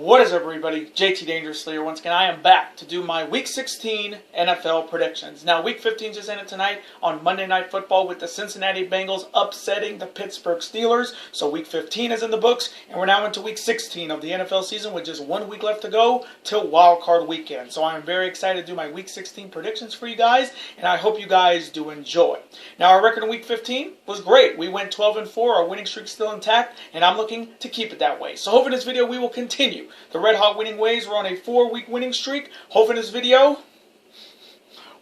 What is up, everybody? JT Dangerously here once again. I am back to do my Week 16 NFL predictions. Now, Week 15 just ended tonight on Monday Night Football with the Cincinnati Bengals upsetting the Pittsburgh Steelers. So Week 15 is in the books, and we're now into Week 16 of the NFL season with just 1 week left to go till Wild Card Weekend. So I am very excited to do my Week 16 predictions for you guys, and I hope you guys do enjoy. Now, our record in Week 15 was great. We went 12-4. Our winning streak is still intact, and I'm looking to keep it that way. So hopefully in this video we will continue the red hot winning ways. We're on a 4-week winning streak. Hopefully in this video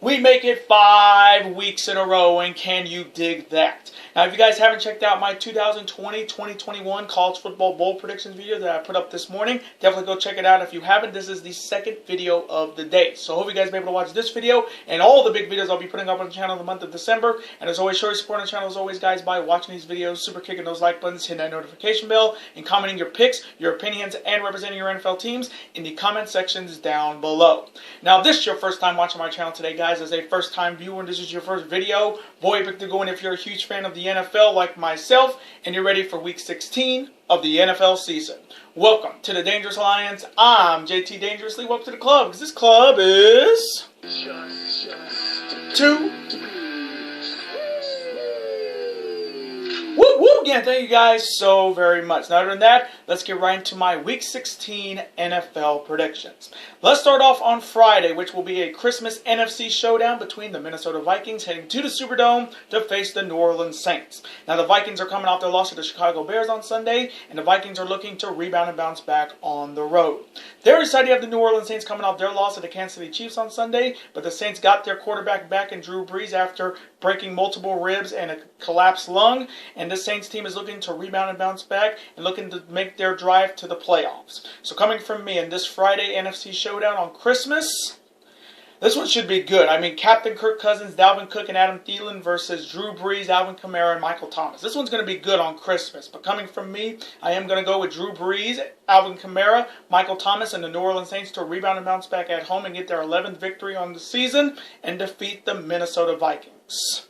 we make it 5 weeks in a row, and can you dig that? Now, if you guys haven't checked out my 2020-2021 College Football Bowl predictions video that I put up this morning, definitely go check it out. If you haven't, this is the second video of the day. So I hope you guys will be able to watch this video and all the big videos I'll be putting up on the channel in the month of December. And as always, show your support on the channel as always, guys, by watching these videos, super kicking those like buttons, hitting that notification bell, and commenting your picks, your opinions, and representing your NFL teams in the comment sections down below. Now, if this is your first time watching my channel today, guys, as a first-time viewer, and this is your first video, boy, pick to go in if you're a huge fan of the NFL like myself, and you're ready for Week 16 of the NFL season. Welcome to the Dangerous Alliance. I'm JT Dangerously. Welcome to the club, because this club is two. Whoop, whoop, again, thank you guys so very much. Now, other than that, let's get right into my Week 16 NFL predictions. Let's start off on Friday, which will be a Christmas NFC showdown between the Minnesota Vikings heading to the Superdome to face the New Orleans Saints. Now, the Vikings are coming off their loss to the Chicago Bears on Sunday, and the Vikings are looking to rebound and bounce back on the road. They're excited to have the New Orleans Saints coming off their loss to the Kansas City Chiefs on Sunday, but the Saints got their quarterback back in Drew Brees after breaking multiple ribs and a collapsed lung, and the Saints team is looking to rebound and bounce back and looking to make their drive to the playoffs. So coming from me in this Friday NFC showdown on Christmas, this one should be good. I mean, Captain Kirk Cousins, Dalvin Cook, and Adam Thielen versus Drew Brees, Alvin Kamara, and Michael Thomas. This one's going to be good on Christmas. But coming from me, I am going to go with Drew Brees, Alvin Kamara, Michael Thomas, and the New Orleans Saints to rebound and bounce back at home and get their 11th victory on the season and defeat the Minnesota Vikings.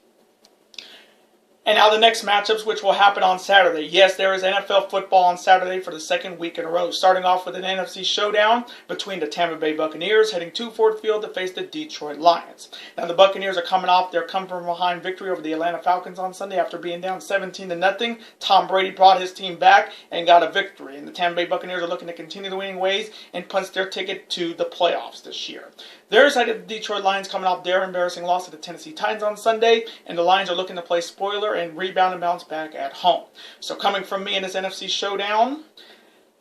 And now the next matchups, which will happen on Saturday. Yes, there is NFL football on Saturday for the second week in a row. Starting off with an NFC showdown between the Tampa Bay Buccaneers heading to Ford Field to face the Detroit Lions. Now the Buccaneers are coming off their come-from-behind victory over the Atlanta Falcons on Sunday after being down 17-0. Tom Brady brought his team back and got a victory. And the Tampa Bay Buccaneers are looking to continue the winning ways and punch their ticket to the playoffs this year. They're excited the Detroit Lions coming off their embarrassing loss to the Tennessee Titans on Sunday, and the Lions are looking to play spoiler and rebound and bounce back at home. So coming from me in this NFC showdown,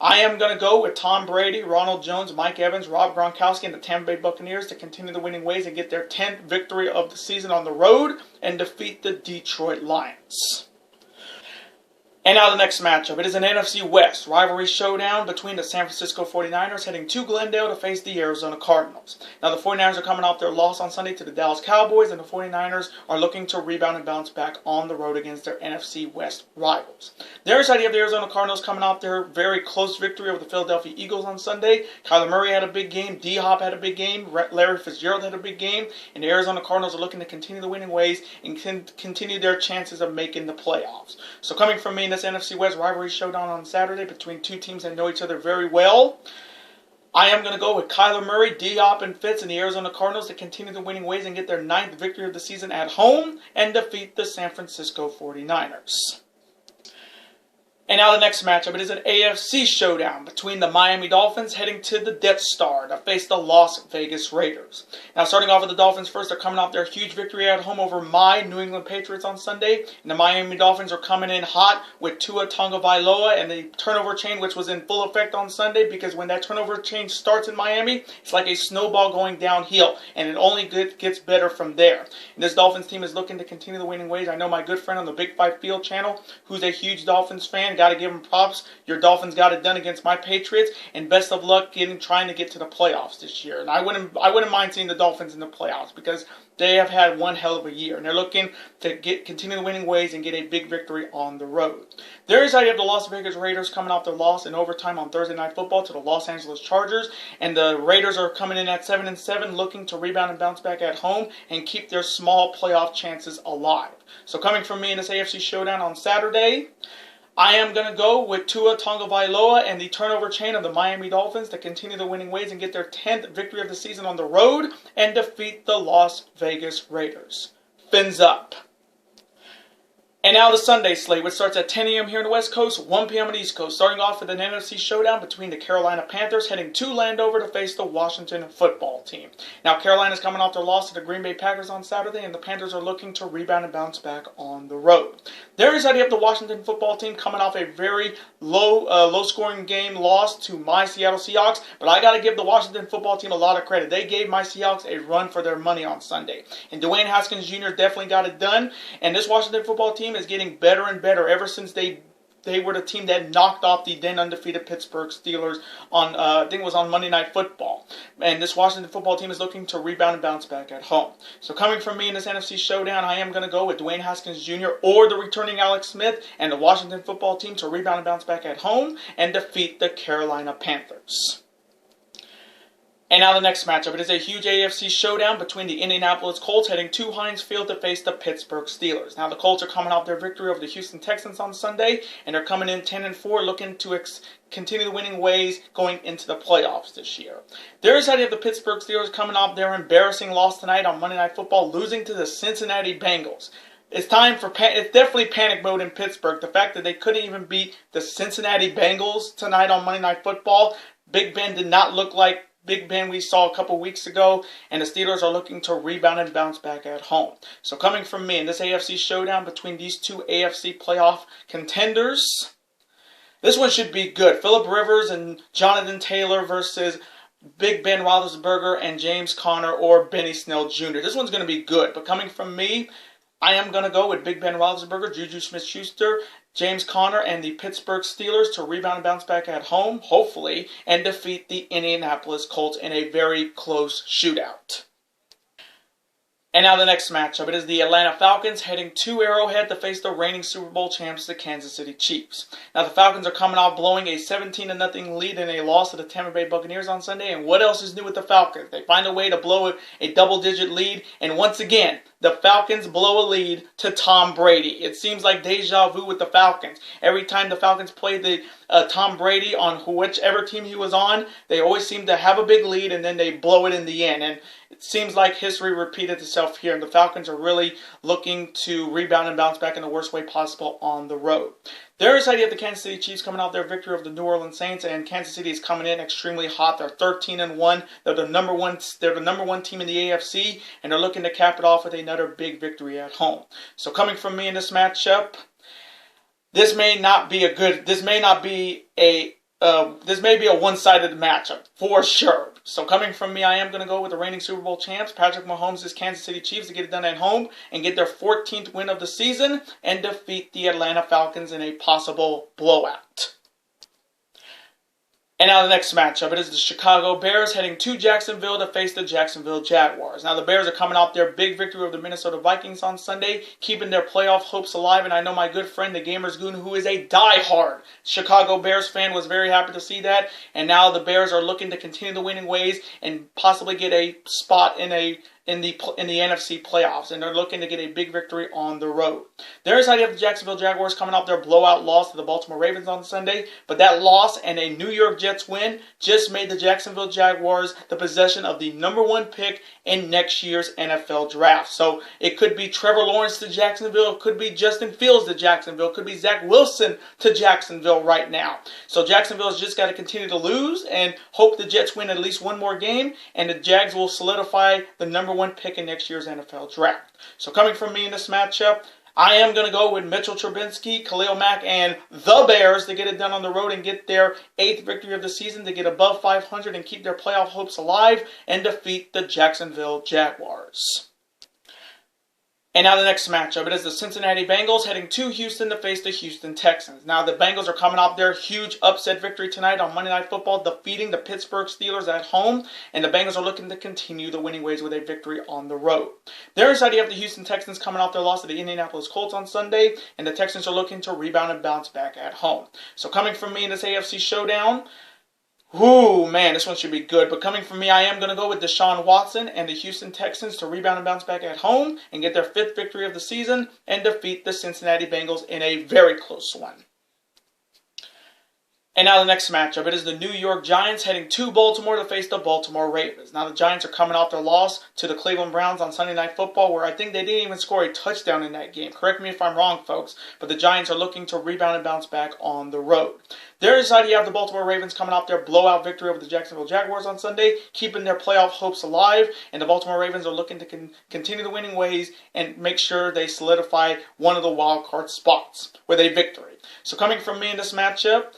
I am going to go with Tom Brady, Ronald Jones, Mike Evans, Rob Gronkowski, and the Tampa Bay Buccaneers to continue the winning ways and get their 10th victory of the season on the road and defeat the Detroit Lions. And now the next matchup. It is an NFC West rivalry showdown between the San Francisco 49ers heading to Glendale to face the Arizona Cardinals. Now the 49ers are coming off their loss on Sunday to the Dallas Cowboys, and the 49ers are looking to rebound and bounce back on the road against their NFC West rivals. They're excited to have the Arizona Cardinals coming off their very close victory over the Philadelphia Eagles on Sunday. Kyler Murray had a big game, D-Hop had a big game, Larry Fitzgerald had a big game, and the Arizona Cardinals are looking to continue the winning ways and continue their chances of making the playoffs. So coming from me in this NFC West rivalry showdown on Saturday between two teams that know each other very well, I am going to go with Kyler Murray, D-Hop, and Fitz and the Arizona Cardinals to continue the winning ways and get their 9th victory of the season at home and defeat the San Francisco 49ers. And now the next matchup, it is an AFC showdown between the Miami Dolphins heading to the Death Star to face the Las Vegas Raiders. Now starting off with the Dolphins first, they're coming off their huge victory at home over my New England Patriots on Sunday. And the Miami Dolphins are coming in hot with Tua Tagovailoa and the turnover chain, which was in full effect on Sunday, because when that turnover chain starts in Miami, it's like a snowball going downhill, and it only gets better from there. And this Dolphins team is looking to continue the winning ways. I know my good friend on the Big Five Field channel, who's a huge Dolphins fan, got to give him props. Your Dolphins got it done against my Patriots, and best of luck trying to get to the playoffs this year. And I wouldn't mind seeing the Dolphins in the playoffs, because they have had one hell of a year, and they're looking to continue the winning ways and get a big victory on the road. There is, I have the Las Vegas Raiders coming off their loss in overtime on Thursday Night Football to the Los Angeles Chargers, and the Raiders are coming in at 7-7, looking to rebound and bounce back at home and keep their small playoff chances alive. So coming from me in this AFC showdown on Saturday, I am going to go with Tua Tagovailoa and the turnover chain of the Miami Dolphins to continue the winning ways and get their 10th victory of the season on the road and defeat the Las Vegas Raiders. Fins up. And now the Sunday slate, which starts at 10 a.m. here on the West Coast, 1 p.m. on the East Coast, starting off with an NFC showdown between the Carolina Panthers heading to Landover to face the Washington football team. Now, Carolina's coming off their loss to the Green Bay Packers on Saturday, and the Panthers are looking to rebound and bounce back on the road. There is the Washington football team coming off a very low-scoring game loss to my Seattle Seahawks, but I got to give the Washington football team a lot of credit. They gave my Seahawks a run for their money on Sunday, and Dwayne Haskins Jr. definitely got it done, and this Washington football team is getting better and better ever since they were the team that knocked off the then undefeated Pittsburgh Steelers on, I think it was on Monday Night Football. And this Washington football team is looking to rebound and bounce back at home. So coming from me in this NFC showdown, I am going to go with Dwayne Haskins Jr. or the returning Alex Smith and the Washington football team to rebound and bounce back at home and defeat the Carolina Panthers. And now the next matchup. It is a huge AFC showdown between the Indianapolis Colts heading to Heinz Field to face the Pittsburgh Steelers. Now the Colts are coming off their victory over the Houston Texans on Sunday, and they're coming in 10-4, looking to continue the winning ways going into the playoffs this year. There's the Pittsburgh Steelers coming off their embarrassing loss tonight on Monday Night Football, losing to the Cincinnati Bengals. It's time for it's definitely panic mode in Pittsburgh. The fact that they couldn't even beat the Cincinnati Bengals tonight on Monday Night Football. Big Ben did not look like Big Ben we saw a couple weeks ago, and the Steelers are looking to rebound and bounce back at home. So coming from me in this AFC showdown between these two AFC playoff contenders, this one should be good. Phillip Rivers and Jonathan Taylor versus Big Ben Roethlisberger and James Conner or Benny Snell Jr. This one's going to be good, but coming from me, I am going to go with Big Ben Roethlisberger, Juju Smith-Schuster, James Conner, and the Pittsburgh Steelers to rebound and bounce back at home, hopefully, and defeat the Indianapolis Colts in a very close shootout. And now the next matchup. It is the Atlanta Falcons heading to Arrowhead to face the reigning Super Bowl champs, the Kansas City Chiefs. Now the Falcons are coming off blowing a 17-0 lead in a loss to the Tampa Bay Buccaneers on Sunday. And what else is new with the Falcons? They find a way to blow a double-digit lead. And once again, the Falcons blow a lead to Tom Brady. It seems like deja vu with the Falcons. Every time the Falcons play the Tom Brady on whichever team he was on, they always seem to have a big lead and then they blow it in the end. And it seems like history repeated itself here, and the Falcons are really looking to rebound and bounce back in the worst way possible on the road. There is the Kansas City Chiefs coming out their victory over the New Orleans Saints, and Kansas City is coming in extremely hot. They're 13-1. They're the number one team in the AFC, and they're looking to cap it off with another big victory at home. So coming from me in this matchup, this may be a one-sided matchup for sure. So coming from me, I am going to go with the reigning Super Bowl champs, Patrick Mahomes' Kansas City Chiefs, to get it done at home and get their 14th win of the season and defeat the Atlanta Falcons in a possible blowout. And now the next matchup, it is the Chicago Bears heading to Jacksonville to face the Jacksonville Jaguars. Now the Bears are coming off their big victory over the Minnesota Vikings on Sunday, keeping their playoff hopes alive. And I know my good friend, the Gamers Goon, who is a diehard Chicago Bears fan, was very happy to see that. And now the Bears are looking to continue the winning ways and possibly get a spot in the NFC playoffs, and they're looking to get a big victory on the road. There's how you have the Jacksonville Jaguars coming off their blowout loss to the Baltimore Ravens on Sunday, but that loss and a New York Jets win just made the Jacksonville Jaguars the possession of the number one pick in next year's NFL draft. So it could be Trevor Lawrence to Jacksonville, it could be Justin Fields to Jacksonville, it could be Zach Wilson to Jacksonville right now. So Jacksonville's just got to continue to lose and hope the Jets win at least one more game, and the Jags will solidify the number one pick in next year's NFL draft. So coming from me in this matchup, I am going to go with Mitchell Trubisky, Khalil Mack, and the Bears to get it done on the road and get their 8th victory of the season, to get above 500 and keep their playoff hopes alive and defeat the Jacksonville Jaguars. And now the next matchup, it is the Cincinnati Bengals heading to Houston to face the Houston Texans. Now the Bengals are coming off their huge upset victory tonight on Monday Night Football, defeating the Pittsburgh Steelers at home, and the Bengals are looking to continue the winning ways with a victory on the road. Their side, you have the Houston Texans coming off their loss to the Indianapolis Colts on Sunday, and the Texans are looking to rebound and bounce back at home. So coming from me in this AFC showdown, ooh, man, this one should be good. But coming from me, I am going to go with Deshaun Watson and the Houston Texans to rebound and bounce back at home and get their 5th victory of the season and defeat the Cincinnati Bengals in a very close one. And now the next matchup, it is the New York Giants heading to Baltimore to face the Baltimore Ravens. Now the Giants are coming off their loss to the Cleveland Browns on Sunday Night Football, where I think they didn't even score a touchdown in that game. Correct me if I'm wrong, folks, but the Giants are looking to rebound and bounce back on the road. Their side, you have the Baltimore Ravens coming off their blowout victory over the Jacksonville Jaguars on Sunday, keeping their playoff hopes alive, and the Baltimore Ravens are looking to continue the winning ways and make sure they solidify one of the wild card spots with a victory. So coming from me in this matchup,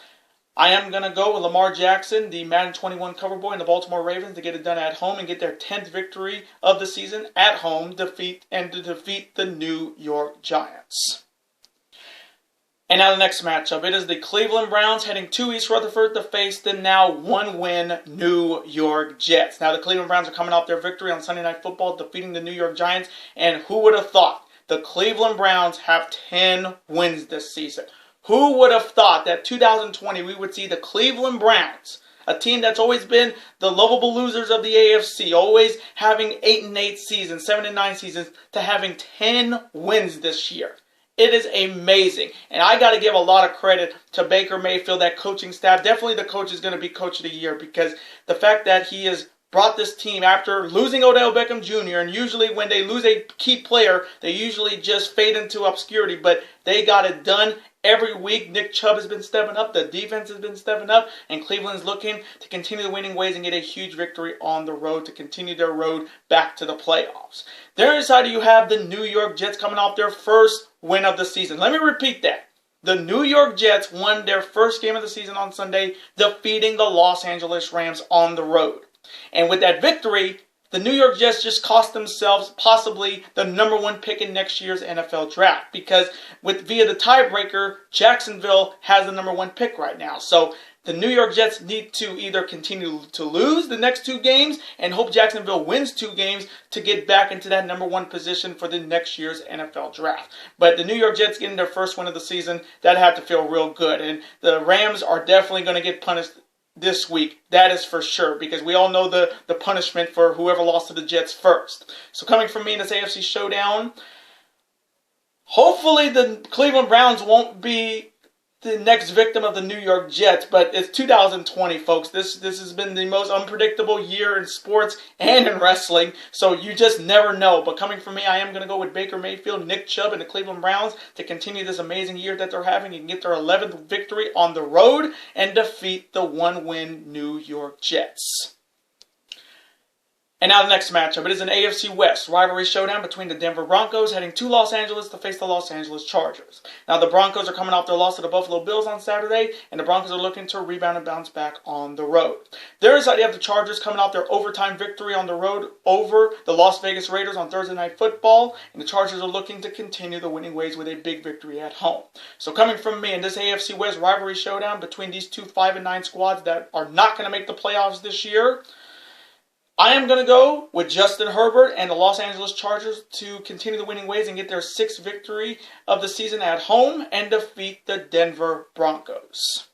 I am going to go with Lamar Jackson, the Madden 21 cover boy, and the Baltimore Ravens to get it done at home and get their 10th victory of the season at home, to defeat the New York Giants. And now the next matchup, it is the Cleveland Browns heading to East Rutherford to face the now one-win New York Jets. Now the Cleveland Browns are coming off their victory on Sunday Night Football, defeating the New York Giants, and who would have thought the Cleveland Browns have 10 wins this season? Who would have thought that 2020 we would see the Cleveland Browns, a team that's always been the lovable losers of the AFC, always having 8-8 seasons, 7-9 seasons, to having 10 wins this year? It is amazing. And I got to give a lot of credit to Baker Mayfield, that coaching staff. Definitely the coach is going to be coach of the year, because the fact that he has brought this team after losing Odell Beckham Jr., and usually when they lose a key player, they usually just fade into obscurity, but they got it done. Every week, Nick Chubb has been stepping up, the defense has been stepping up, and Cleveland's looking to continue the winning ways and get a huge victory on the road to continue their road back to the playoffs. Their side, you have the New York Jets coming off their first win of the season. Let me repeat that. The New York Jets won their first game of the season on Sunday, defeating the Los Angeles Rams on the road. And with that victory, the New York Jets just cost themselves possibly the #1 pick in next year's NFL draft, because via the tiebreaker, Jacksonville has the #1 pick right now. So the New York Jets need to either continue to lose the next 2 games and hope Jacksonville wins 2 games to get back into that #1 position for the next year's NFL draft. But the New York Jets getting their first win of the season, that had to feel real good. And the Rams are definitely going to get punished this week, that is for sure, because we all know the punishment for whoever lost to the Jets first. So coming from me in this AFC showdown, hopefully the Cleveland Browns won't be the next victim of the New York Jets, but it's 2020, folks. This has been the most unpredictable year in sports and in wrestling, so you just never know. But coming from me, I am going to go with Baker Mayfield, Nick Chubb, and the Cleveland Browns to continue this amazing year that they're having and get their 11th victory on the road and defeat the one-win New York Jets. And now the next matchup, it is an AFC West rivalry showdown between the Denver Broncos heading to Los Angeles to face the Los Angeles Chargers. Now the Broncos are coming off their loss to the Buffalo Bills on Saturday, and the Broncos are looking to rebound and bounce back on the road. Their side, you have the Chargers coming off their overtime victory on the road over the Las Vegas Raiders on Thursday Night Football, and the Chargers are looking to continue the winning ways with a big victory at home. So coming from me in this AFC West rivalry showdown between these two 5-9 squads that are not going to make the playoffs this year, I am going to go with Justin Herbert and the Los Angeles Chargers to continue the winning ways and get their 6th victory of the season at home and defeat the Denver Broncos.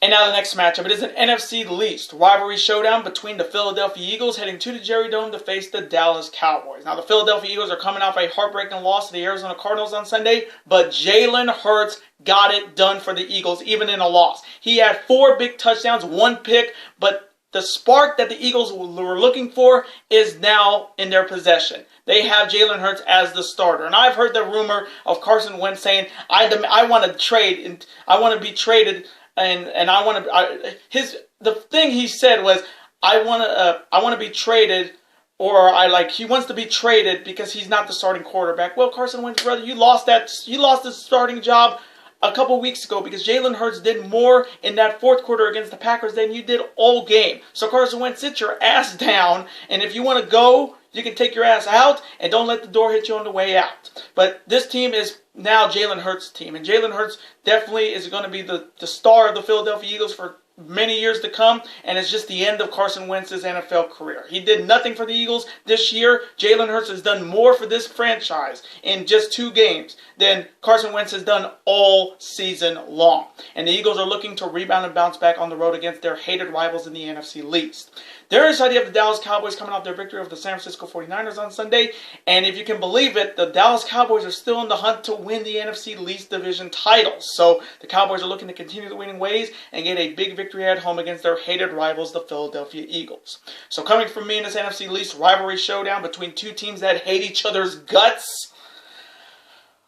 And now the next matchup, it is an NFC Least rivalry showdown between the Philadelphia Eagles heading to the Jerry Dome to face the Dallas Cowboys. Now the Philadelphia Eagles are coming off a heartbreaking loss to the Arizona Cardinals on Sunday, but Jalen Hurts got it done for the Eagles even in a loss. He had 4 big touchdowns, 1 pick, but the spark that the Eagles were looking for is now in their possession. They have Jalen Hurts as the starter. And I've heard the rumor of Carson Wentz saying, I want to trade, and I want to be traded, and I want to, the thing he said was, I want to be traded, or he wants to be traded because he's not the starting quarterback. Well, Carson Wentz, brother, you lost the starting job a couple weeks ago because Jalen Hurts did more in that 4th quarter against the Packers than you did all game. So Carson Wentz, sit your ass down, and if you want to go, you can take your ass out, and don't let the door hit you on the way out. But this team is now Jalen Hurts' team, and Jalen Hurts definitely is going to be the star of the Philadelphia Eagles for many years to come, and it's just the end of Carson Wentz's NFL career. He did nothing for the Eagles this year. Jalen Hurts has done more for this franchise in just 2 games than Carson Wentz has done all season long. And the Eagles are looking to rebound and bounce back on the road against their hated rivals in the NFC Least. There is the idea of the Dallas Cowboys coming off their victory over the San Francisco 49ers on Sunday. And if you can believe it, the Dallas Cowboys are still in the hunt to win the NFC Least Division title. So the Cowboys are looking to continue the winning ways and get a big victory at home against their hated rivals, the Philadelphia Eagles. So coming from me in this NFC Least rivalry showdown between two teams that hate each other's guts.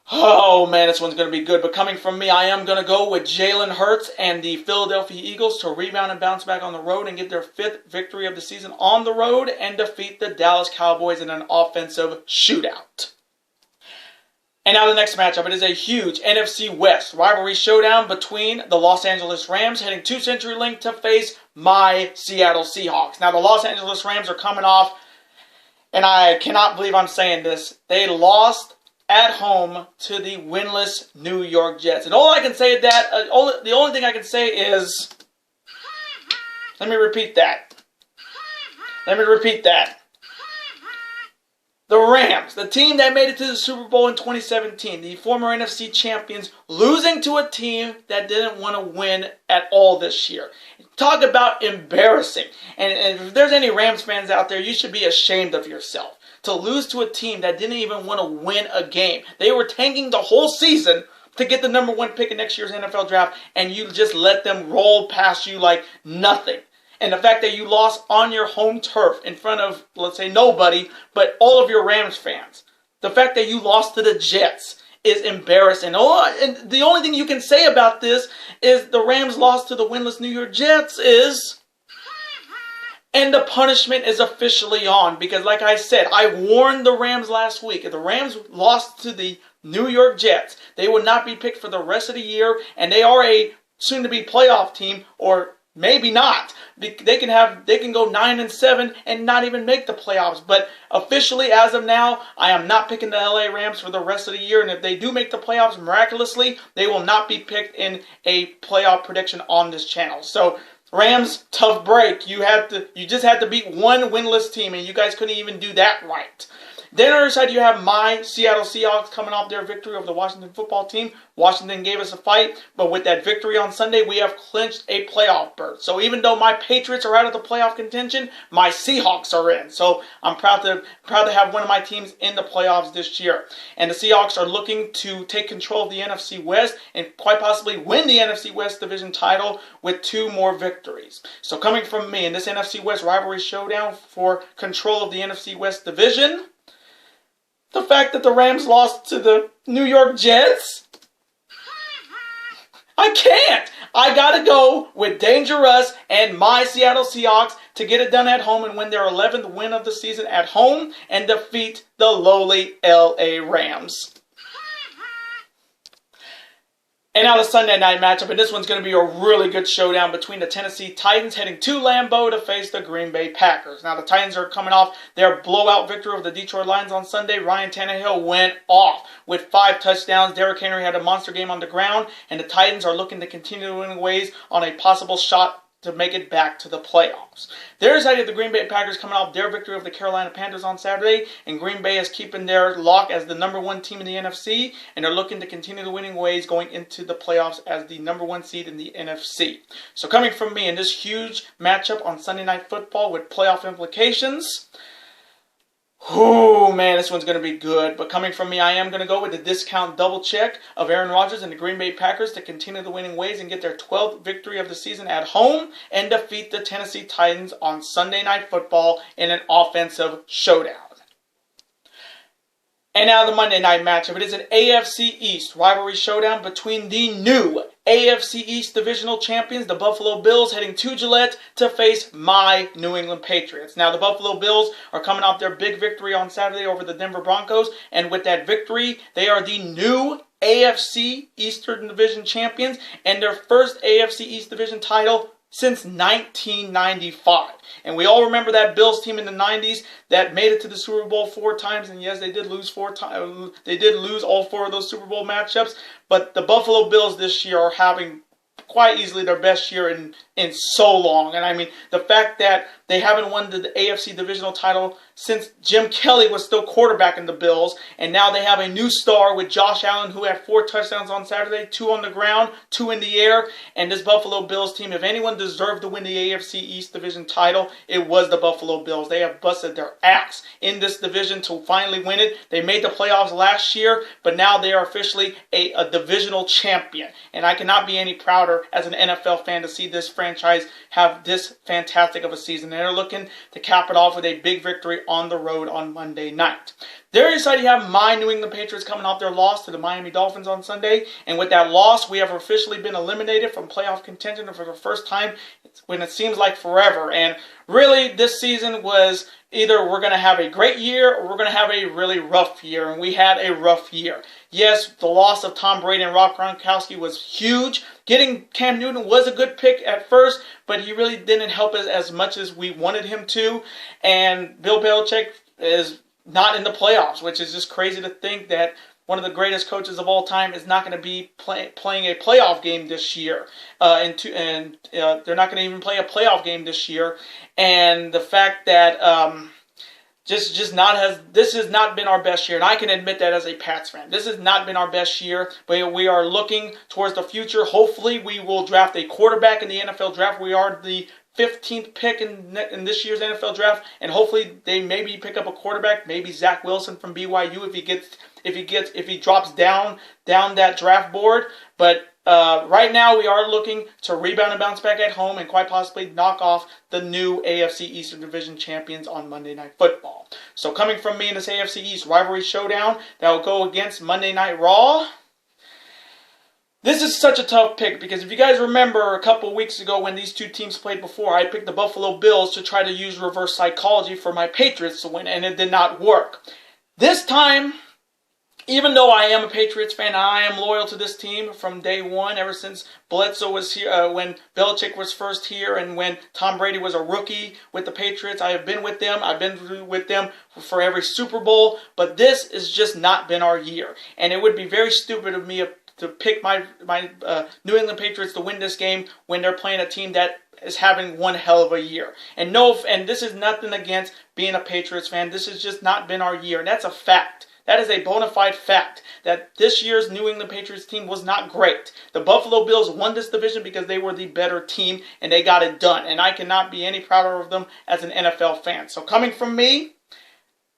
Oh, man, this one's going to be good. But coming from me, I am going to go with Jalen Hurts and the Philadelphia Eagles to rebound and bounce back on the road and get their 5th victory of the season on the road and defeat the Dallas Cowboys in an offensive shootout. And now the next matchup. It is a huge NFC West rivalry showdown between the Los Angeles Rams heading to CenturyLink to face my Seattle Seahawks. Now, the Los Angeles Rams are coming off, and I cannot believe I'm saying this, they lost at home to the winless New York Jets. And all I can say is that, the only thing I can say is, let me repeat that. The Rams, the team that made it to the Super Bowl in 2017, the former NFC champions, losing to a team that didn't want to win at all this year. Talk about embarrassing. And if there's any Rams fans out there, you should be ashamed of yourself to lose to a team that didn't even want to win a game. They were tanking the whole season to get the number 1 pick in next year's NFL draft, and you just let them roll past you like nothing. And the fact that you lost on your home turf in front of, let's say, nobody, but all of your Rams fans. The fact that you lost to the Jets is embarrassing. And the only thing you can say about this is the Rams lost to the winless New York Jets is... And the punishment is officially on because, like I said, I warned the Rams last week. If the Rams lost to the New York Jets, they would not be picked for the rest of the year, and they are a soon-to-be playoff team, or maybe not. They can go 9-7 and not even make the playoffs. But officially, as of now, I am not picking the LA Rams for the rest of the year. And if they do make the playoffs miraculously, they will not be picked in a playoff prediction on this channel. So Rams, tough break. You just had to beat one winless team, and you guys couldn't even do that right. Then on the other side, you have my Seattle Seahawks coming off their victory over the Washington football team. Washington gave us a fight, but with that victory on Sunday, we have clinched a playoff berth. So even though my Patriots are out of the playoff contention, my Seahawks are in. So I'm proud to have one of my teams in the playoffs this year. And the Seahawks are looking to take control of the NFC West and quite possibly win the NFC West division title with 2 more victories. So coming from me in this NFC West rivalry showdown for control of the NFC West division, the fact that the Rams lost to the New York Jets, I can't. I got to go with Dangerous and my Seattle Seahawks to get it done at home and win their 11th win of the season at home and defeat the lowly LA Rams. And now the Sunday night matchup, and this one's going to be a really good showdown between the Tennessee Titans heading to Lambeau to face the Green Bay Packers. Now the Titans are coming off their blowout victory over the Detroit Lions on Sunday. Ryan Tannehill went off with 5 touchdowns. Derrick Henry had a monster game on the ground, and the Titans are looking to continue winning ways on a possible shot to make it back to the playoffs. There's the idea of the Green Bay Packers coming off their victory over the Carolina Panthers on Saturday, and Green Bay is keeping their lock as the number 1 team in the NFC, and they're looking to continue the winning ways going into the playoffs as the number 1 seed in the NFC. So coming from me in this huge matchup on Sunday Night Football with playoff implications, ooh, man, this one's going to be good. But coming from me, I am going to go with the discount double check of Aaron Rodgers and the Green Bay Packers to continue the winning ways and get their 12th victory of the season at home and defeat the Tennessee Titans on Sunday Night Football in an offensive showdown. And now the Monday night matchup. It is an AFC East rivalry showdown between the new AFC East divisional champions, the Buffalo Bills, heading to Gillette to face my New England Patriots. Now, the Buffalo Bills are coming off their big victory on Saturday over the Denver Broncos, and with that victory, they are the new AFC Eastern Division champions and their first AFC East Division title since 1995. And we all remember that Bills team in the 90s that made it to the Super Bowl 4 times. And yes, they did lose 4 times. They did lose all 4 of those Super Bowl matchups. But the Buffalo Bills this year are having quite easily their best year in so long. And I mean, the fact that They haven't won the AFC divisional title since Jim Kelly was still quarterback in the Bills. And now they have a new star with Josh Allen, who had 4 touchdowns on Saturday, 2 on the ground, 2 in the air. And this Buffalo Bills team, if anyone deserved to win the AFC East division title, it was the Buffalo Bills. They have busted their ass in this division to finally win it. They made the playoffs last year, but now they are officially a divisional champion. And I cannot be any prouder as an NFL fan to see this franchise have this fantastic of a season. And they're looking to cap it off with a big victory on the road on Monday night. There inside you have my New England Patriots coming off their loss to the Miami Dolphins on Sunday. And with that loss, we have officially been eliminated from playoff contention for the first time when it seems like forever. And really, this season was either we're going to have a great year or we're going to have a really rough year. And we had a rough year. Yes, the loss of Tom Brady and Rob Gronkowski was huge. Getting Cam Newton was a good pick at first, but he really didn't help us as much as we wanted him to. And Bill Belichick is not in the playoffs, which is just crazy to think that one of the greatest coaches of all time is not going to be playing a playoff game this year. They're not going to even play a playoff game this year. And the fact that this has not been our best year. And I can admit that as a Pats fan. This has not been our best year. But we are looking towards the future. Hopefully we will draft a quarterback in the NFL draft. We are the 15th pick in this year's NFL draft, and hopefully they maybe pick up a quarterback, maybe Zach Wilson from BYU if he drops down that draft board. But right now we are looking to rebound and bounce back at home and quite possibly knock off the new AFC Eastern Division champions on Monday Night Football. So coming from me in this AFC East rivalry showdown that will go against Monday Night Raw. This is such a tough pick because if you guys remember a couple weeks ago when these two teams played before, I picked the Buffalo Bills to try to use reverse psychology for my Patriots to win, and it did not work. This time, even though I am a Patriots fan, I am loyal to this team from day one, ever since Bledsoe was here, when Belichick was first here, and when Tom Brady was a rookie with the Patriots. I have been with them. I've been with them for every Super Bowl, but this has just not been our year. And it would be very stupid of me to pick my New England Patriots to win this game when they're playing a team that is having one hell of a year. And this is nothing against being a Patriots fan. This has just not been our year, and that's a fact. That is a bona fide fact that this year's New England Patriots team was not great. The Buffalo Bills won this division because they were the better team and they got it done. And I cannot be any prouder of them as an NFL fan. So coming from me,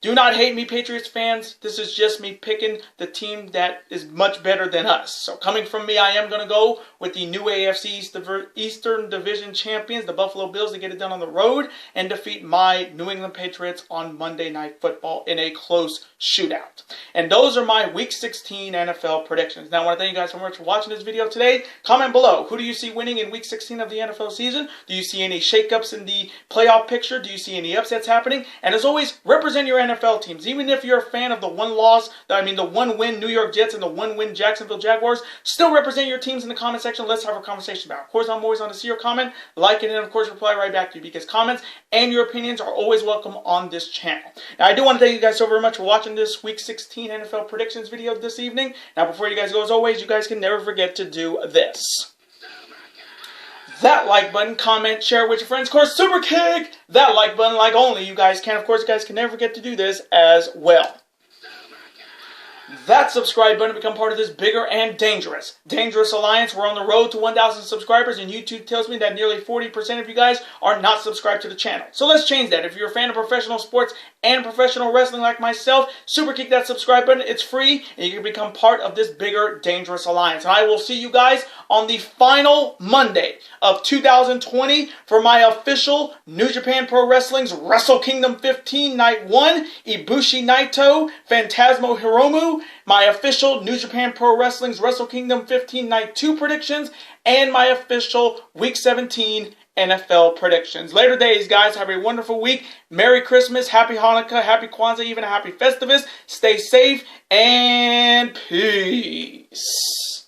do not hate me, Patriots fans. This is just me picking the team that is much better than us. So coming from me, I am going to go with the new AFC Eastern Division champions, the Buffalo Bills, to get it done on the road and defeat my New England Patriots on Monday Night Football in a close shootout. And those are my Week 16 NFL predictions. Now, I want to thank you guys so much for watching this video today. Comment below. Who do you see winning in Week 16 of the NFL season? Do you see any shakeups in the playoff picture? Do you see any upsets happening? And as always, represent your NFL teams. Even if you're a fan of the one win New York Jets and the one win Jacksonville Jaguars, still represent your teams in the comment section. Let's have a conversation about it. Of course, I'm always on to see your comment, like it, and of course, reply right back to you because comments and your opinions are always welcome on this channel. Now, I do want to thank you guys so very much for watching this Week 16 NFL predictions video this evening. Now, before you guys go, as always, you guys can never forget to do this. That like button, comment, share it with your friends. Of course, super kick that like button like only you guys can. Of course, you guys can never forget to do this as well. That subscribe button to become part of this bigger and dangerous alliance. We're on the road to 1,000 subscribers, and YouTube tells me that nearly 40% of you guys are not subscribed to the channel. So let's change that. If you're a fan of professional sports and professional wrestling like myself, super kick that subscribe button. It's free, and you can become part of this bigger, dangerous alliance. And I will see you guys on the final Monday of 2020 for my official New Japan Pro Wrestling's Wrestle Kingdom 15 Night 1, Ibushi Naito, Phantasmo Hiromu, my official New Japan Pro Wrestling's Wrestle Kingdom 15 Night 2 predictions, and my official Week 17 NFL predictions. Later days, guys. Have a wonderful week. Merry Christmas, Happy Hanukkah, Happy Kwanzaa, even a Happy Festivus. Stay safe, and peace.